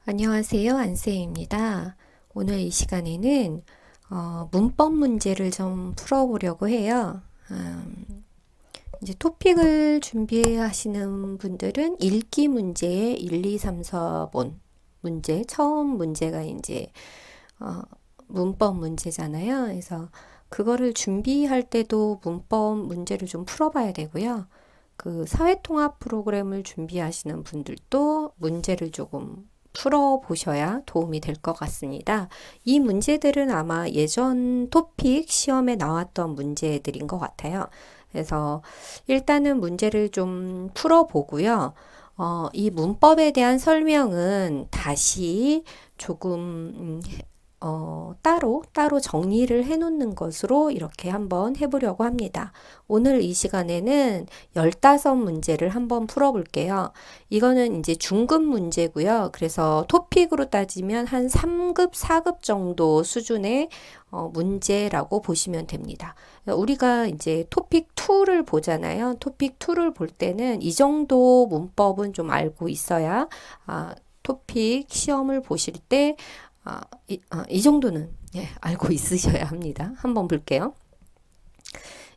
안녕하세요. 안쌤입니다. 오늘 이 시간에는 문법 문제를 좀 풀어보려고 해요. 이제 토픽을 준비하시는 분들은 읽기 문제의 1, 2, 3, 4번 문제, 처음 문제가 이제 어, 문법 문제잖아요. 그래서 그거를 준비할 때도 문법 문제를 좀 풀어봐야 되고요. 그 사회통합 프로그램을 준비하시는 분들도 문제를 조금 풀어보셔야 도움이 될 것 같습니다. 이 문제들은 아마 예전 토픽 시험에 나왔던 문제들인 것 같아요. 그래서 일단은 문제를 좀 풀어보고요. 이 문법에 대한 설명은 다시 조금 따로 정리를 해 놓는 것으로 이렇게 한번 해보려고 합니다. 오늘 이 시간에는 15문제를 한번 풀어볼게요. 이거는 이제 중급 문제고요. 그래서 토픽으로 따지면 한 3급, 4급 정도 수준의 문제라고 보시면 됩니다. 우리가 이제 토픽 2를 보잖아요. 토픽 2를 볼 때는 이 정도 문법은 좀 알고 있어야 토픽 시험을 보실 때 이 정도는 알고 있으셔야 합니다. 한번 볼게요.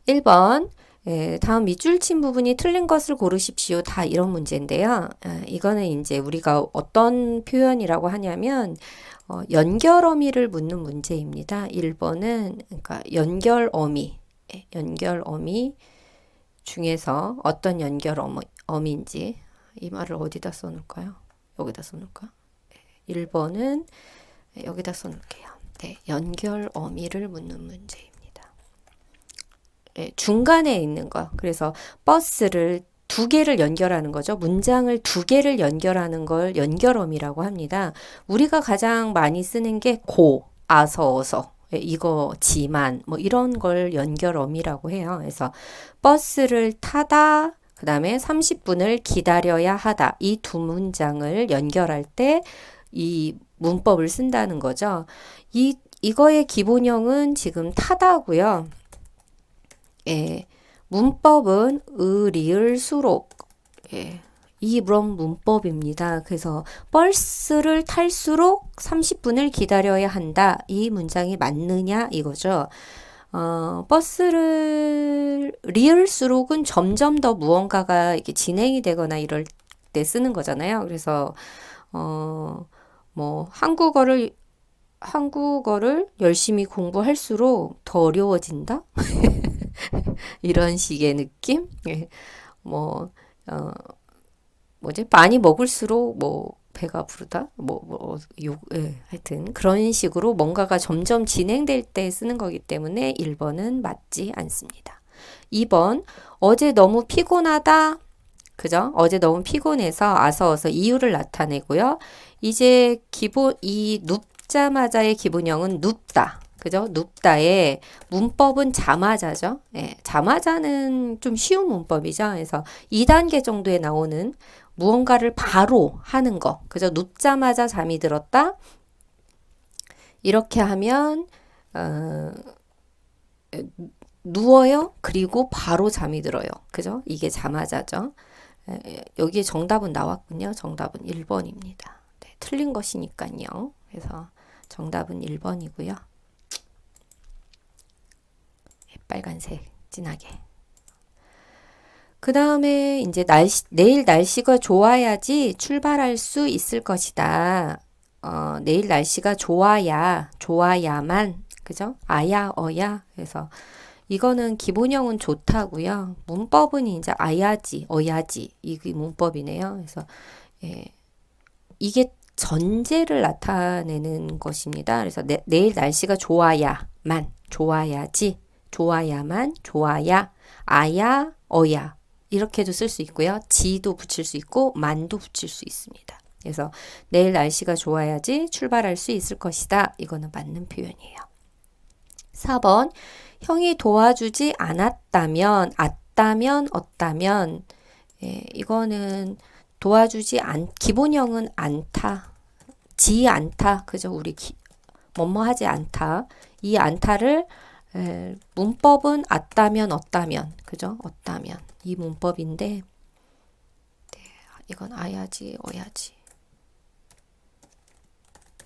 1번 다음 밑줄 친 부분이 틀린 것을 고르십시오. 다 이런 문제인데요. 이거는 이제 우리가 어떤 표현이라고 하냐면 연결어미를 묻는 문제입니다. 1번은 그러니까 연결어미 중에서 어떤 연결어미인지 이 말을 어디다 써놓을까요? 여기다 써놓을까? 1번은 여기다 써놓을게요. 네, 연결 어미를 묻는 문제입니다. 네, 중간에 있는 거. 그래서 버스를 두 개를 연결하는 거죠. 문장을 두 개를 연결하는 걸 연결어미라고 합니다. 우리가 가장 많이 쓰는 게 어서. 이거지만 뭐 이런 걸 연결어미라고 해요. 그래서 버스를 타다 그 다음에 30분을 기다려야 하다. 이 두 문장을 연결할 때 이 문법을 쓴다는 거죠. 이거의 기본형은 지금 타다고요. 예, 문법은 리을, 수록. 예, 이런 문법입니다. 그래서 버스를 탈수록 30분을 기다려야 한다. 이 문장이 맞느냐 이거죠. 버스를 리을수록은 점점 더 무언가가 이렇게 진행이 되거나 이럴 때 쓰는 거잖아요. 그래서 뭐 한국어를 열심히 공부할수록 더 어려워진다? 이런 식의 느낌? 예. 뭐 뭐지? 많이 먹을수록 뭐 배가 부르다? 하여튼 그런 식으로 뭔가가 점점 진행될 때 쓰는 거기 때문에 1번은 맞지 않습니다. 2번, 어제 너무 피곤하다. 그죠? 어제 너무 피곤해서 아서어서 이유를 나타내고요. 이제 이 눕자마자의 기본형은 눕다. 그죠? 눕다의 문법은 자마자죠. 예, 자마자는 좀 쉬운 문법이죠. 그래서 2단계 정도에 나오는 무언가를 바로 하는 거. 그죠? 눕자마자 잠이 들었다. 이렇게 하면 어, 누워요. 그리고 바로 잠이 들어요. 그죠? 이게 자마자죠. 여기에 정답은 나왔군요. 정답은 1번입니다. 네, 틀린 것이니까요. 그래서 정답은 1번이고요. 빨간색 진하게. 그 다음에 이제 내일 날씨가 좋아야지 출발할 수 있을 것이다. 내일 날씨가 좋아야만, 그죠? 아야, 어야. 그래서 이거는 기본형은 좋다고요. 문법은 이제 아야지, 어야지 이게 문법이네요. 그래서 예, 이게 전제를 나타내는 것입니다. 그래서 내일 날씨가 좋아야지, 좋아야만, 좋아야, 아야, 어야 이렇게도 쓸 수 있고요. 지도 붙일 수 있고 만도 붙일 수 있습니다. 그래서 내일 날씨가 좋아야지 출발할 수 있을 것이다. 이거는 맞는 표현이에요. 4번 형이 도와주지 않았다면 어따면 이거는 기본형은 않다 그죠? 우리 뭐뭐 하지 않다 이 않다를 문법은 어따면 그죠? 어따면 이 문법인데 이건 아야지 어야지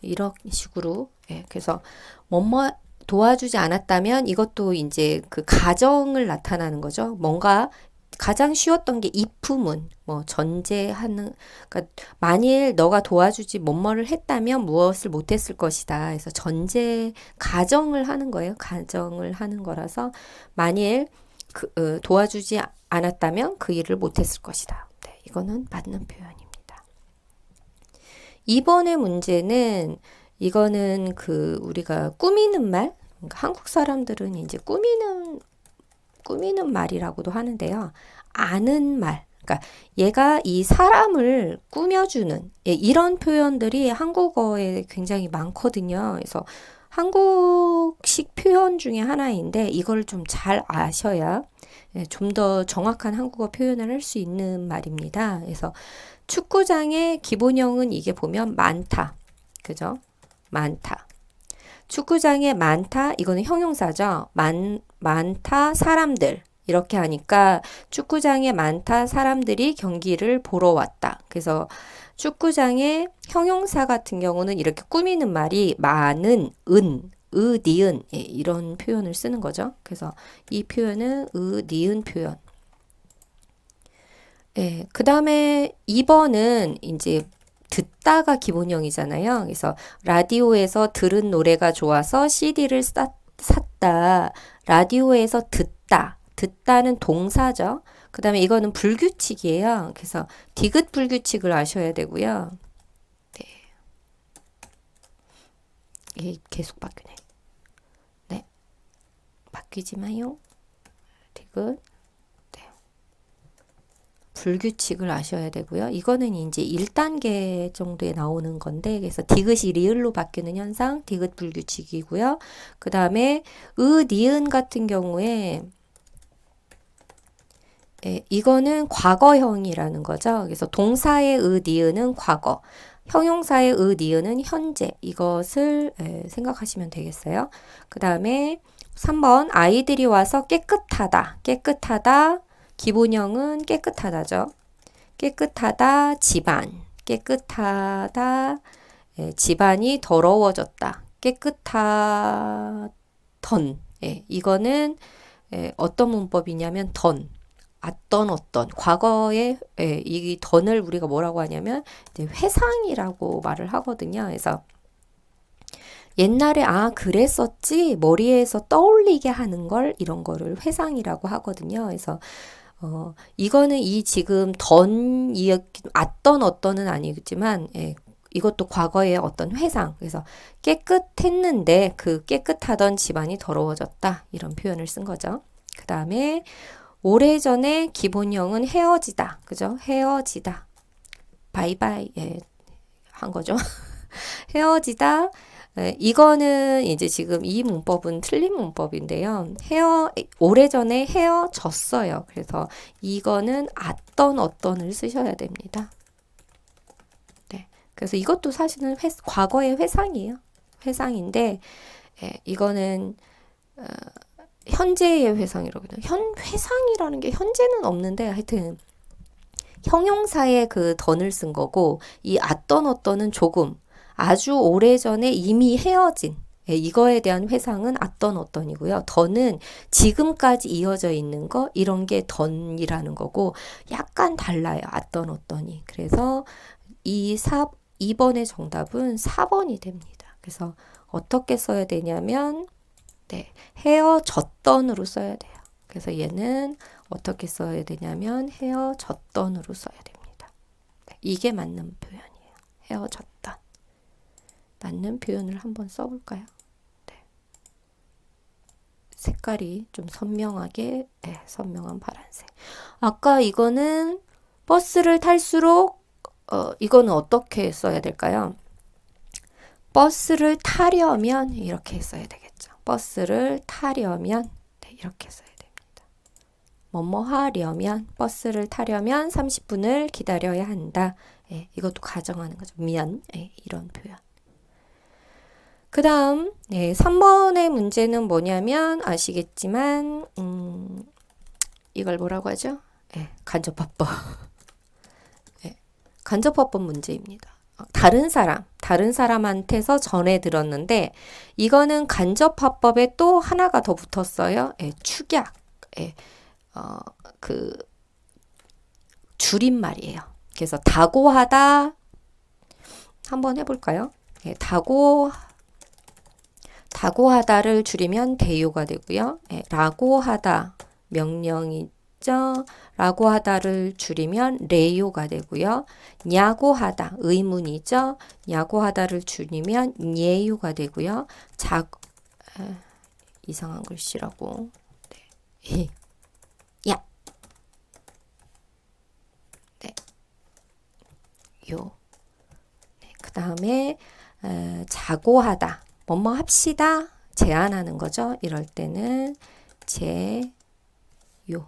이런 식으로. 예, 그래서 뭐뭐 도와주지 않았다면 이것도 이제 그 가정을 나타나는 거죠. 뭔가 가장 쉬웠던 게 if문, 뭐 전제하는, 그러니까 만일 너가 도와주지 뭐뭐를 했다면 무엇을 못했을 것이다. 그래서 전제 가정을 하는 거예요. 가정을 하는 거라서 만일 도와주지 않았다면 그 일을 못했을 것이다. 네, 이거는 맞는 표현입니다. 이번의 문제는 이거는 우리가 꾸미는 말, 그러니까 한국 사람들은 이제 꾸미는 말이라고도 하는데요. 아는 말. 그러니까 얘가 이 사람을 꾸며주는 이런 표현들이 한국어에 굉장히 많거든요. 그래서 한국식 표현 중에 하나인데 이걸 좀 잘 아셔야 좀 더 정확한 한국어 표현을 할 수 있는 말입니다. 그래서 축구장의 기본형은 이게 보면 많다. 그죠? 많다. 축구장에 많다. 이거는 형용사죠. 많다 사람들. 이렇게 하니까 축구장에 많다 사람들이 경기를 보러 왔다. 그래서 축구장에 형용사 같은 경우는 이렇게 꾸미는 말이 많은, 니은 이런 표현을 쓰는 거죠. 그래서 이 표현은 니은 표현. 그 다음에 2번은 이제 듣다가 기본형이잖아요. 그래서 라디오에서 들은 노래가 좋아서 CD를 샀다. 라디오에서 듣다. 듣다는 동사죠. 그 다음에 이거는 불규칙이에요. 그래서 디귿 불규칙을 아셔야 되고요. 네. 이게 계속 바뀌네. 네. 바뀌지 마요. 디귿. 불규칙을 아셔야 되고요. 이거는 이제 1단계 정도에 나오는 건데, 그래서 디귿이 리을로 바뀌는 현상, 디귿 불규칙이고요. 그 다음에 니은 같은 경우에 이거는 과거형이라는 거죠. 그래서 동사의 니은은 과거, 형용사의 니은은 현재. 이것을 생각하시면 되겠어요. 그 다음에 3번 아이들이 와서 깨끗하다. 깨끗하다. 기본형은 깨끗하다죠. 깨끗하다 집안. 깨끗하다 집안이 더러워졌다. 깨끗하던. 이거는 어떤 문법이냐면 던. 어떤 과거에 이 던을 우리가 뭐라고 하냐면 이제 회상이라고 말을 하거든요. 그래서 옛날에 그랬었지 머리에서 떠올리게 하는 걸 이런 거를 회상이라고 하거든요. 그래서 이거는 이 지금 어떤은 아니겠지만 이것도 과거의 어떤 회상. 그래서 깨끗했는데 그 깨끗하던 집안이 더러워졌다. 이런 표현을 쓴 거죠. 그 다음에 오래전에 기본형은 헤어지다. 그죠? 헤어지다. 바이바이 한 거죠. 헤어지다. 이거는 이제 지금 이 문법은 틀린 문법인데요. 오래전에 헤어졌어요. 그래서 이거는 어떤을 쓰셔야 됩니다. 네. 그래서 이것도 사실은 과거의 회상이에요. 회상인데, 이거는, 현재의 회상이라고 해요. 회상이라는 게 현재는 없는데, 하여튼, 형용사의 그 던을 쓴 거고, 이 어떤은 조금, 아주 오래전에 이미 헤어진 이거에 대한 회상은 어떤이고요. 던은 지금까지 이어져 있는 거 이런 게 던이라는 거고 약간 달라요. 어떤이. 그래서 2번의 정답은 4번이 됩니다. 그래서 어떻게 써야 되냐면 헤어졌던으로 써야 돼요. 그래서 얘는 어떻게 써야 되냐면 헤어졌던으로 써야 됩니다. 이게 맞는 표현이에요. 헤어졌던. 맞는 표현을 한번 써볼까요? 네. 색깔이 좀 선명하게, 선명한 파란색. 아까 이거는 버스를 탈수록, 이거는 어떻게 써야 될까요? 버스를 타려면 이렇게 써야 되겠죠. 버스를 타려면 이렇게 써야 됩니다. 뭐뭐 하려면, 버스를 타려면 30분을 기다려야 한다. 이것도 가정하는 거죠. 이런 표현. 그 다음 3번의 문제는 뭐냐면 아시겠지만 이걸 뭐라고 하죠? 간접화법. 간접화법 문제입니다. 다른 사람한테서 전해 들었는데, 이거는 간접화법에 또 하나가 더 붙었어요. 예, 축약. 예, 그, 줄임말이에요. 그래서 다고하다, 한번 해볼까요? 예, 다고하다를 줄이면 대요가 되고요. 예, 라고하다, 명령이죠. 라고하다를 줄이면 레요가 되고요. 냐고하다, 의문이죠. 냐고하다를 줄이면 녜요가 되고요. 이상한 글씨라고. 네. 야. 네. 요. 네. 그 다음에 자고하다. 뭐뭐 합시다. 제안하는 거죠. 이럴 때는 요.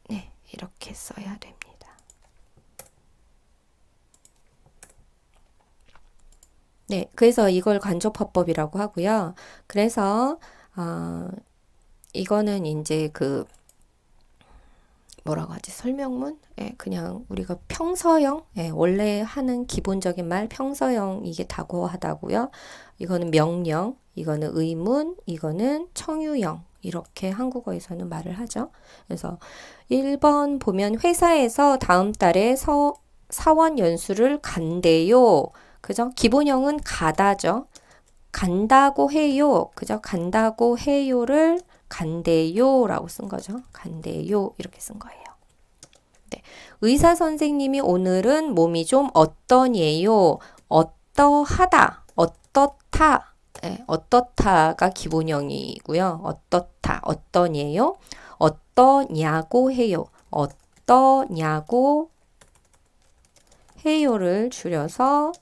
네. 이렇게 써야 됩니다. 네, 그래서 이걸 간접화법이라고 하고요. 그래서 이거는 이제 그 뭐라고 하지? 설명문? 예, 그냥 우리가 평서형, 예, 원래 하는 기본적인 말 평서형 이게 다고하다고요. 이거는 명령, 이거는 의문, 이거는 청유형. 이렇게 한국어에서는 말을 하죠. 그래서 1번 보면 회사에서 다음 달에 사원 연수를 간대요. 그죠? 기본형은 가다죠. 간다고 해요. 그죠? 간다고 해요를 간대요라고 쓴 거죠. 간대요 이렇게 쓴 거예요. 네. 의사 선생님이 오늘은 몸이 좀 어떠니에요? 어떠하다, 어떻다. 네, 어떻다가 기본형이고요. 어떻다, 어떠니에요? 어떠냐고 해요. 어떠냐고 해요를 줄여서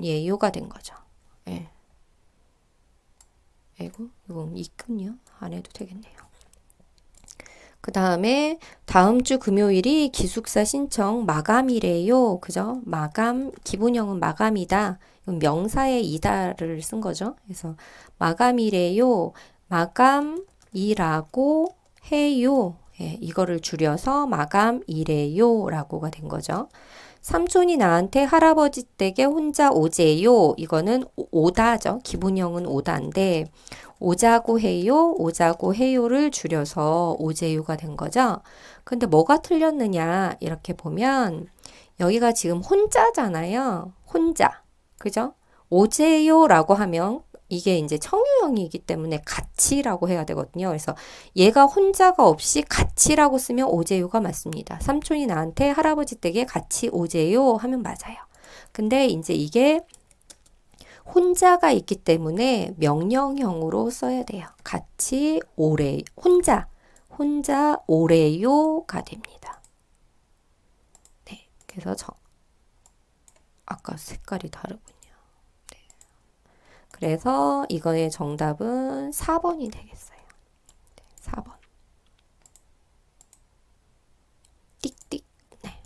예요가 된 거죠. 예. 아이고, 이건 이군요. 안 해도 되겠네요. 그 다음에 다음 주 금요일이 기숙사 신청 마감이래요. 그죠? 마감, 기본형은 마감이다. 이건 명사의 이다를 쓴 거죠. 그래서 마감이래요. 마감이라고 해요. 예, 이거를 줄여서 마감이래요 라고가 된 거죠. 삼촌이 나한테 할아버지 댁에 혼자 오재요. 이거는 오다죠. 기본형은 오다인데 오자고 해요를 줄여서 오재요가 된 거죠. 근데 뭐가 틀렸느냐 이렇게 보면 여기가 지금 혼자잖아요. 혼자. 그죠? 오재요라고 하면 이게 이제 청유형이기 때문에 같이라고 해야 되거든요. 그래서 얘가 혼자가 없이 같이라고 쓰면 오재요가 맞습니다. 삼촌이 나한테 할아버지 댁에 같이 오재요 하면 맞아요. 근데 이제 이게 혼자가 있기 때문에 명령형으로 써야 돼요. 같이 혼자 오래요가 됩니다. 네, 그래서 아까 색깔이 다르군요. 네. 그래서 이거의 정답은 4번이 되겠어요. 네, 4번. 띡띡. 네.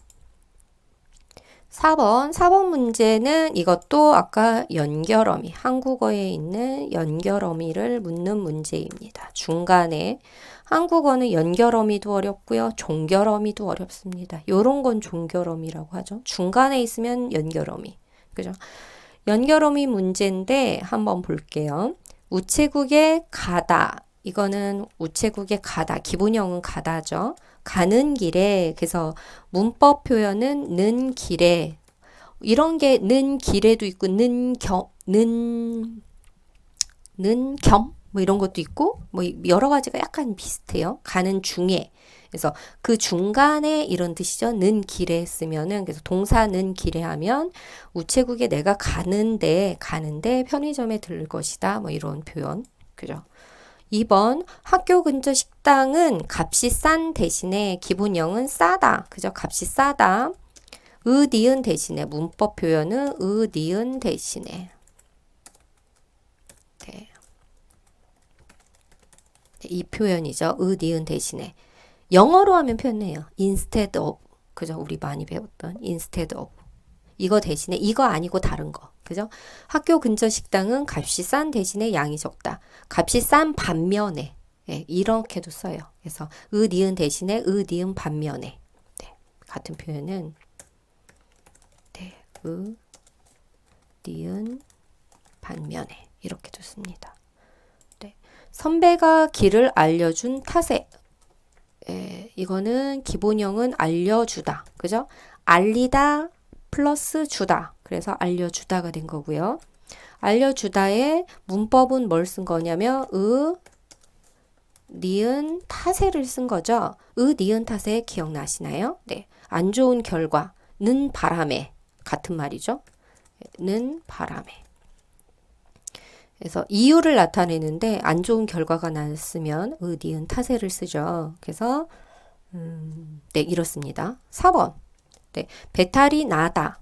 4번 문제는 이것도 아까 연결어미, 한국어에 있는 연결어미를 묻는 문제입니다. 중간에 한국어는 연결어미도 어렵고요. 종결어미도 어렵습니다. 요런 건 종결어미라고 하죠. 중간에 있으면 연결어미. 그죠? 연결어미 문제인데 한번 볼게요. 우체국에 가다. 이거는 우체국에 가다. 기본형은 가다죠. 가는 길에. 그래서 문법 표현은 는 길에. 이런 게 는 길에도 있고 는 겸 뭐 이런 것도 있고 뭐 여러 가지가 약간 비슷해요. 가는 중에. 그래서 그 중간에 이런 뜻이죠. 는 길에 쓰면은 그래서 동사 는 길에 하면 우체국에 내가 가는데 편의점에 들 것이다. 뭐 이런 표현. 그죠? 2번 학교 근처 식당은 값이 싼 대신에 기본형은 싸다. 그죠? 값이 싸다. 니은 대신에 문법 표현은 니은 대신에. 네. 이 표현이죠. 니은 대신에. 영어로 하면 표현해요. instead of. 그죠? 우리 많이 배웠던 instead of. 이거 대신에 이거 아니고 다른 거. 그죠? 학교 근처 식당은 값이 싼 대신에 양이 적다. 값이 싼 반면에. 예, 이렇게도 써요. 그래서 니은 대신에 니은 반면에. 네, 같은 표현은 네, 니은 반면에 이렇게도 씁니다. 네, 선배가 길을 알려준 탓에. 예, 이거는 기본형은 알려주다. 그죠? 알리다 플러스 주다. 그래서 알려주다가 된 거고요. 알려주다의 문법은 뭘 쓴 거냐면 니은 타세를 쓴 거죠. 니은 타세 기억나시나요? 네. 안 좋은 결과는 바람에 같은 말이죠. 는 바람에. 그래서 이유를 나타내는데 안 좋은 결과가 났으면 니은 타세를 쓰죠. 그래서 네, 이렇습니다. 4번. 네. 배탈이 나다.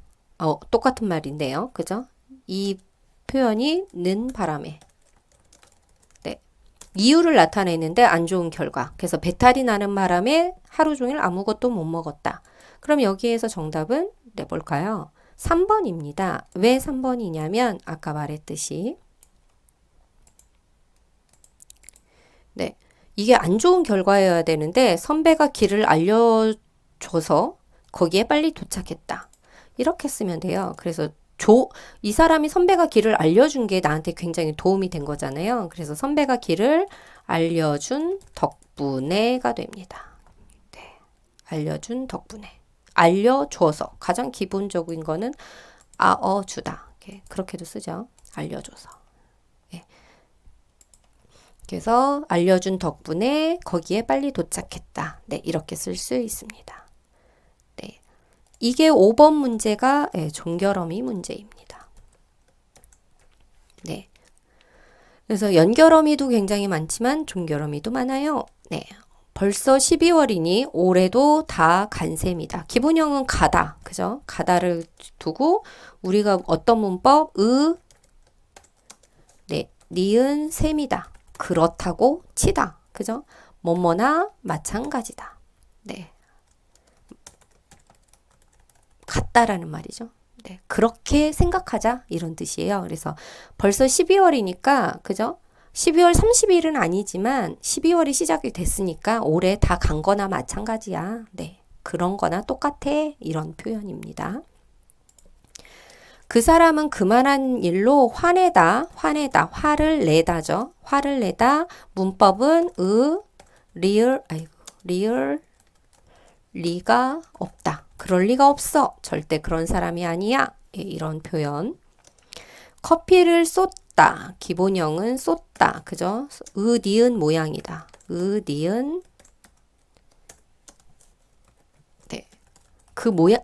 똑같은 말인데요. 그죠? 이 표현이 는 바람에. 네. 이유를 나타내는데 안 좋은 결과. 그래서 배탈이 나는 바람에 하루 종일 아무것도 못 먹었다. 그럼 여기에서 정답은 네, 뭘까요? 3번입니다. 왜 3번이냐면 아까 말했듯이 네. 이게 안 좋은 결과여야 되는데 선배가 길을 알려줘서 거기에 빨리 도착했다. 이렇게 쓰면 돼요. 그래서 이 사람이 선배가 길을 알려준 게 나한테 굉장히 도움이 된 거잖아요. 그래서 선배가 길을 알려준 덕분에가 됩니다. 네. 알려준 덕분에. 알려줘서. 가장 기본적인 거는 주다. 그렇게도 쓰죠. 알려줘서. 네. 그래서 알려준 덕분에 거기에 빨리 도착했다. 네, 이렇게 쓸 수 있습니다. 네. 이게 5번 문제가 종결어미 문제입니다. 네. 그래서 연결어미도 굉장히 많지만 종결어미도 많아요. 네. 벌써 12월이니 올해도 다 간 셈이다. 기본형은 가다. 그죠? 가다를 두고 우리가 어떤 문법? 네. 니은 셈이다. 그렇다고 치다. 그죠? 뭐뭐나 마찬가지다. 네. 같다라는 말이죠. 네. 그렇게 생각하자. 이런 뜻이에요. 그래서 벌써 12월이니까, 그죠? 12월 30일은 아니지만 12월이 시작이 됐으니까 올해 다 간 거나 마찬가지야. 네. 그런 거나 똑같아. 이런 표현입니다. 그 사람은 그만한 일로 화내다, 화를 내다죠. 화를 내다. 문법은 리가 없다. 그럴 리가 없어. 절대 그런 사람이 아니야. 예, 이런 표현. 커피를 쏟다. 기본형은 쏟다. 그죠? 니은 모양이다. 니은. 네. 그 모양,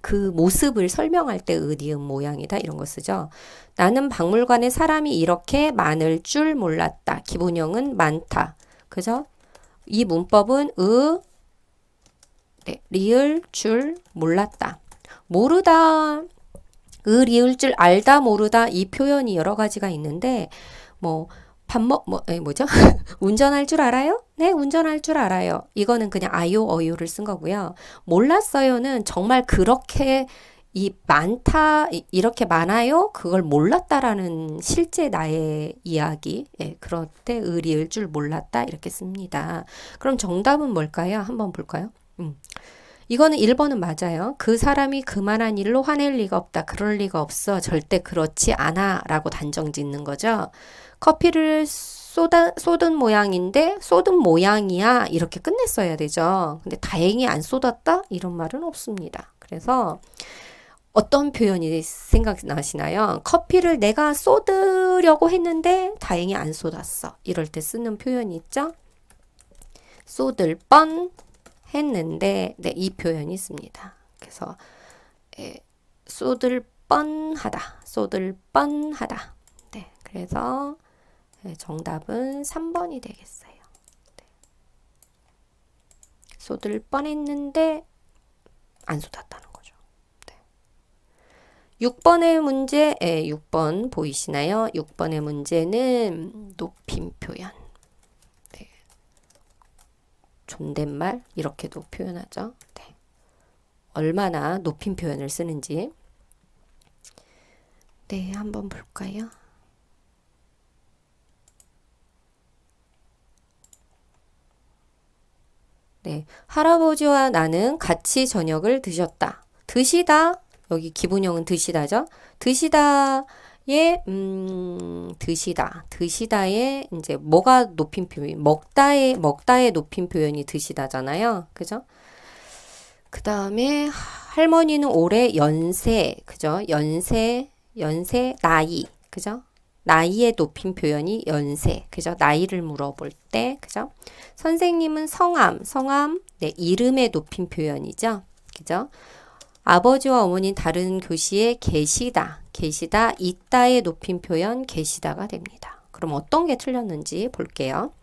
그 모습을 설명할 때 니은 모양이다. 이런 거 쓰죠. 나는 박물관에 사람이 이렇게 많을 줄 몰랐다. 기본형은 많다. 그죠? 이 문법은 네, 리을 줄 몰랐다. 모르다. 리을 줄 알다 모르다 이 표현이 여러 가지가 있는데 뭐 뭐죠? 운전할 줄 알아요? 네, 운전할 줄 알아요. 이거는 그냥 아요, 어요를 쓴 거고요. 몰랐어요는 정말 그렇게 많다, 이렇게 많아요? 그걸 몰랐다라는 실제 나의 이야기. 예, 그럴 때 리을 줄 몰랐다 이렇게 씁니다. 그럼 정답은 뭘까요? 한번 볼까요? 이거는 1번은 맞아요. 그 사람이 그만한 일로 화낼 리가 없다. 그럴 리가 없어. 절대 그렇지 않아. 라고 단정 짓는 거죠. 커피를 쏟은 모양인데 쏟은 모양이야. 이렇게 끝냈어야 되죠. 근데 다행히 안 쏟았다? 이런 말은 없습니다. 그래서 어떤 표현이 생각나시나요? 커피를 내가 쏟으려고 했는데 다행히 안 쏟았어. 이럴 때 쓰는 표현이 있죠. 쏟을 뻔 했는데 네, 이 표현이 있습니다. 그래서 쏟을 뻔하다. 쏟을 뻔하다. 네, 그래서 정답은 3번이 되겠어요. 네. 쏟을 뻔했는데 안 쏟았다는 거죠. 네. 6번의 문제, 6번 보이시나요? 6번의 문제는 높임 표현. 네. 존댓말 이렇게도 표현하죠. 네. 얼마나 높임 표현을 쓰는지. 네, 한번 볼까요? 네, 할아버지와 나는 같이 저녁을 드셨다. 드시다, 여기 기본형은 드시다죠. 드시다의 드시다의 이제 뭐가 높임 표현, 먹다의 높임 표현이 드시다잖아요. 그죠? 그 다음에 할머니는 올해 연세, 그죠? 연세, 나이, 그죠? 나이의 높임 표현이 연세, 그죠? 나이를 물어볼 때, 그죠? 선생님은 성함, 네, 이름의 높임 표현이죠. 그죠? 아버지와 어머니는 다른 교시에 계시다, 있다의 높임 표현 계시다가 됩니다. 그럼 어떤 게 틀렸는지 볼게요.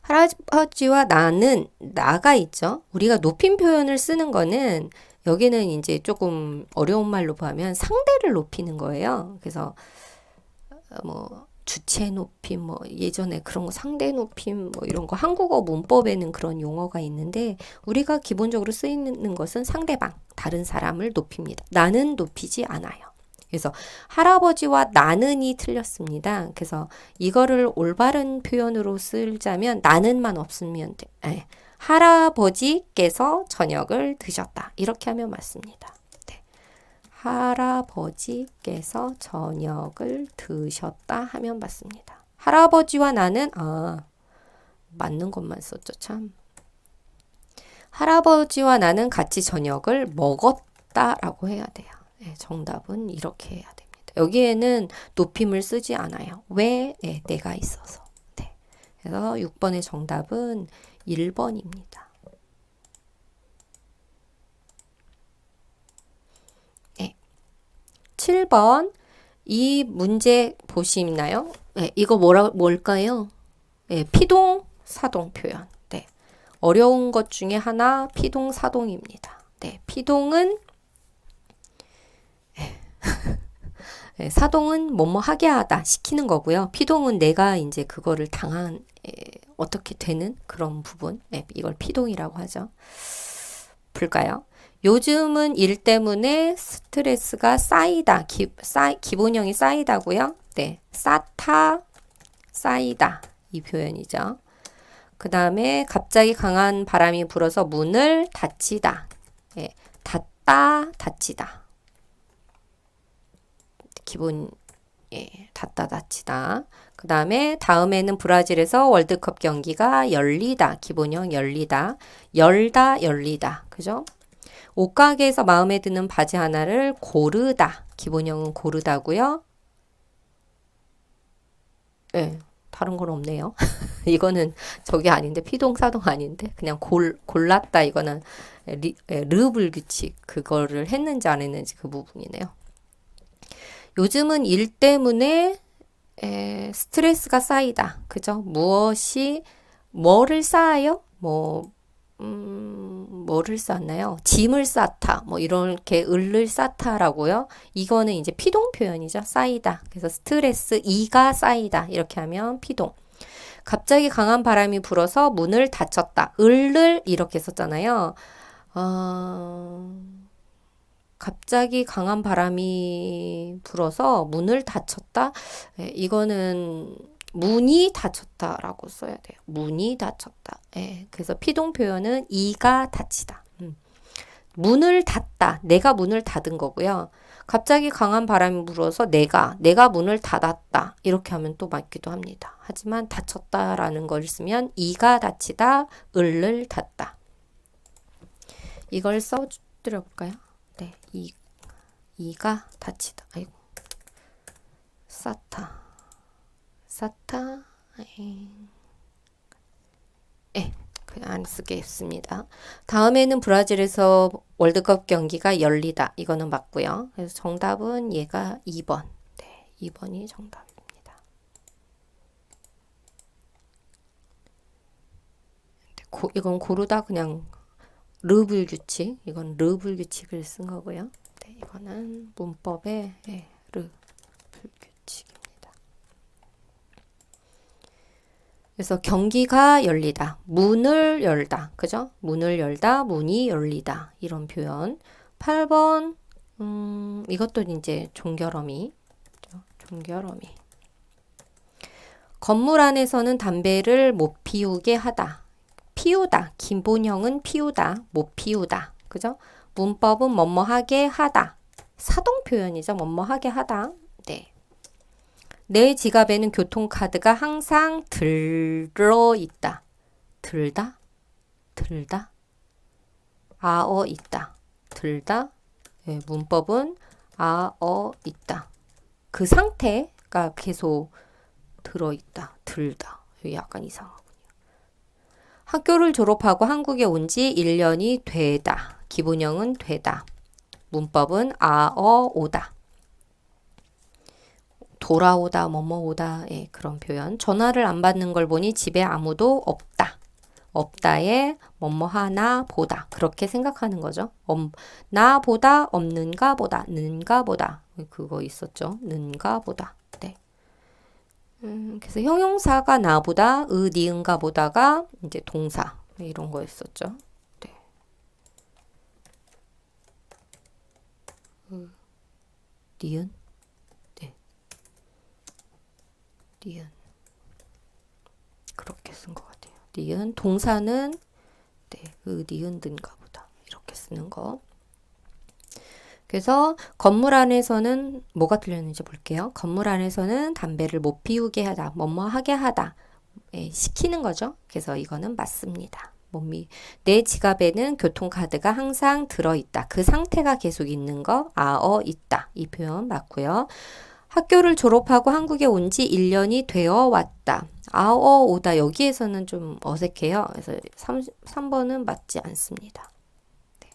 할아버지와 나는, 나가 있죠. 우리가 높임 표현을 쓰는 거는 여기는 이제 조금 어려운 말로 보면 상대를 높이는 거예요. 그래서 뭐 주체 높임, 뭐 예전에 그런 거 상대 높임, 뭐 이런 거 한국어 문법에는 그런 용어가 있는데 우리가 기본적으로 쓰이는 것은 상대방, 다른 사람을 높입니다. 나는 높이지 않아요. 그래서 할아버지와 나는이 틀렸습니다. 그래서 이거를 올바른 표현으로 쓰자면 나는만 없으면 돼. 할아버지께서 저녁을 드셨다. 이렇게 하면 맞습니다. 네. 할아버지께서 저녁을 드셨다 하면 맞습니다. 할아버지와 나는 맞는 것만 썼죠. 참. 할아버지와 나는 같이 저녁을 먹었다라고 해야 돼요. 네, 정답은 이렇게 해야 됩니다. 여기에는 높임을 쓰지 않아요. 왜? 네, 내가 있어서. 네. 그래서 6번의 정답은 1번입니다. 네. 7번 이 문제 보시나요? 네, 이거 뭘까요? 네, 피동, 사동 표현. 네. 어려운 것 중에 하나 피동, 사동입니다. 네, 피동은 사동은 뭐뭐 하게 하다, 시키는 거고요. 피동은 내가 이제 그거를 어떻게 되는 그런 부분. 이걸 피동이라고 하죠. 볼까요? 요즘은 일 때문에 스트레스가 쌓이다. 기본형이 쌓이다고요. 네, 쌓다, 쌓이다. 이 표현이죠. 그 다음에 갑자기 강한 바람이 불어서 문을 닫히다. 네, 닫다, 닫히다. 닫다 닫히다. 그 다음에 다음에는 브라질에서 월드컵 경기가 열리다. 기본형 열리다. 열다 열리다. 그죠? 옷가게에서 마음에 드는 바지 하나를 고르다. 기본형은 고르다고요. 네, 다른 건 없네요. 이거는 저게 아닌데 피동사동 아닌데 그냥 골랐다. 이거는 르블 규칙 그거를 했는지 안 했는지 그 부분이네요. 요즘은 일 때문에 스트레스가 쌓이다. 그죠? 뭐를 쌓아요? 뭐를 쌓나요? 짐을 쌓다. 뭐 이렇게 을을 쌓다라고요. 이거는 이제 피동 표현이죠. 쌓이다. 그래서 스트레스, 이가 쌓이다. 이렇게 하면 피동. 갑자기 강한 바람이 불어서 문을 닫혔다. 을을 이렇게 썼잖아요. 갑자기 강한 바람이 불어서 문을 닫혔다. 이거는 문이 닫혔다라고 써야 돼요. 문이 닫혔다. 그래서 피동 표현은 이가 닫히다. 문을 닫다. 내가 문을 닫은 거고요. 갑자기 강한 바람이 불어서 내가 문을 닫았다. 이렇게 하면 또 맞기도 합니다. 하지만 닫혔다라는 걸 쓰면 이가 닫히다, 을을 닫다. 이걸 써드려 볼까요? 네, 이가 닫히다. 아이고. 쌓다. 그냥 안 쓰겠습니다. 다음에는 브라질에서 월드컵 경기가 열리다. 이거는 맞고요. 그래서 정답은 얘가 2번. 네, 2번이 정답입니다. 이건 고르다 그냥 르블 규칙. 이건 르블 규칙을 쓴 거고요. 네, 이거는 문법의 르블 규칙입니다. 그래서 경기가 열리다. 문을 열다. 그죠? 문을 열다. 문이 열리다. 이런 표현. 8번 이것도 이제 종결어미. 종결어미. 건물 안에서는 담배를 못 피우게 하다. 피우다. 기본형은 피우다. 못 피우다. 그죠? 문법은 뭐뭐하게 하다. 사동 표현이죠. 뭐뭐하게 하다. 네. 내 지갑에는 교통카드가 항상 들어있다. 들다? 들다? 있다. 들다? 네, 문법은 있다. 그 상태가 계속 들어있다. 들다. 약간 이상하군요. 학교를 졸업하고 한국에 온 지 1년이 되다. 기본형은 되다. 문법은 오다. 돌아오다, 오다. 예, 그런 표현. 전화를 안 받는 걸 보니 집에 아무도 없다. 없다에 하나 보다. 그렇게 생각하는 거죠. 나 보다, 없는가 보다, 는가 보다. 그거 있었죠. 는가 보다. 네. 그래서 형용사가 나보다, 니은가 보다가 이제 동사. 이런 거였었죠. 네. 니은? 네. 니은. 그렇게 쓴 것 같아요. 니은. 동사는 네, 니은 든가 보다. 이렇게 쓰는 거. 그래서 건물 안에서는 뭐가 틀렸는지 볼게요. 건물 안에서는 담배를 못 피우게 하다. 뭐뭐하게 하다. 예, 시키는 거죠. 그래서 이거는 맞습니다. 내 지갑에는 교통카드가 항상 들어있다. 그 상태가 계속 있는 거, 있다. 이 표현 맞고요. 학교를 졸업하고 한국에 온 지 1년이 되어 왔다. 오다. 여기에서는 좀 어색해요. 그래서 3번은 맞지 않습니다. 네.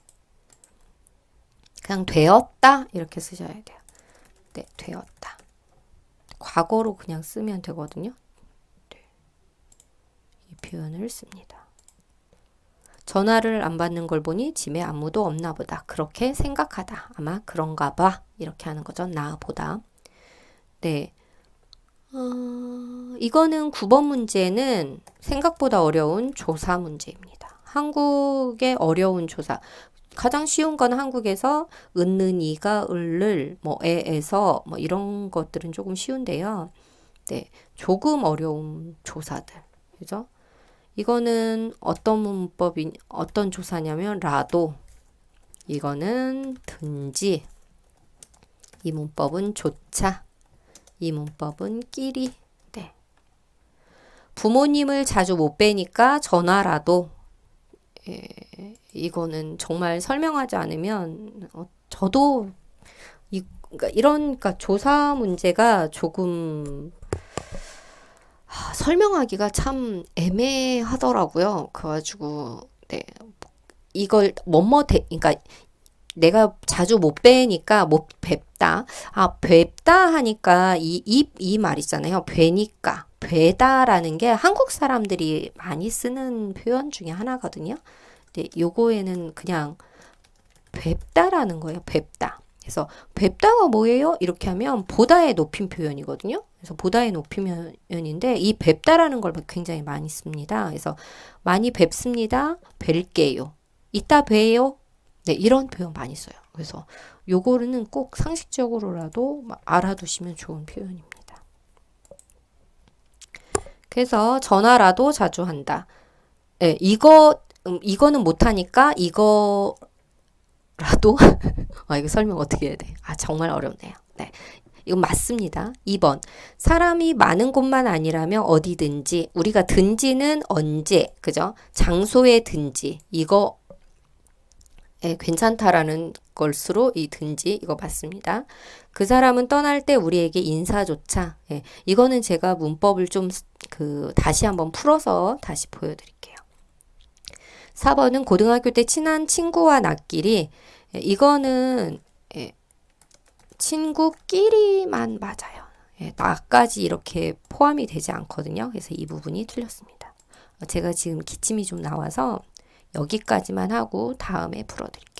그냥 되었다. 이렇게 쓰셔야 돼요. 네, 되었다. 과거로 그냥 쓰면 되거든요. 네. 이 표현을 씁니다. 전화를 안 받는 걸 보니 집에 아무도 없나 보다. 그렇게 생각하다. 아마 그런가 봐. 이렇게 하는 거죠. 나보다. 네. 이거는 9번 문제는 생각보다 어려운 조사 문제입니다. 한국의 어려운 조사. 가장 쉬운 건 한국에서 은는이가 을을 에에서 이런 것들은 조금 쉬운데요. 네. 조금 어려운 조사들. 그죠? 이거는 어떤 조사냐면 라도. 이거는 든지. 이 문법은 조차. 이 문법은 끼리. 네. 부모님을 자주 못 뵈니까 전화라도. 예, 이거는 정말 설명하지 않으면 저도 그러니까 조사 문제가 조금 설명하기가 참 애매하더라고요. 그래가지고 네. 이걸 그러니까 내가 자주 못 뵈니까 못 뵙다. 뵙다 하니까 이 말 있잖아요. 뵈니까. 뵈다라는 게 한국 사람들이 많이 쓰는 표현 중에 하나거든요. 근데 요거에는 그냥 뵙다라는 거예요. 뵙다. 그래서 뵙다가 뭐예요? 이렇게 하면 보다의 높임 표현이거든요. 그래서 보다의 높임 표현인데 이 뵙다라는 걸 굉장히 많이 씁니다. 그래서 많이 뵙습니다. 뵐게요. 이따 봬요. 네, 이런 표현 많이 써요. 그래서 요거는 꼭 상식적으로라도 알아두시면 좋은 표현입니다. 그래서 전화라도 자주 한다. 네, 이거는 못하니까 이거라도 이거 설명 어떻게 해야 돼? 정말 어렵네요. 네. 이건 맞습니다. 2번. 사람이 많은 곳만 아니라면 어디든지. 우리가 든지는 언제, 그죠? 장소에 든지. 이거 괜찮다라는 걸수로 이 든지 이거 맞습니다. 그 사람은 떠날 때 우리에게 인사조차. 이거는 제가 문법을 좀 다시 한번 풀어서 다시 보여드릴게요. 4번은 고등학교 때 친한 친구와 나끼리. 이거는 친구끼리만 맞아요. 나까지 이렇게 포함이 되지 않거든요. 그래서 이 부분이 틀렸습니다. 제가 지금 기침이 좀 나와서 여기까지만 하고 다음에 풀어드릴게요.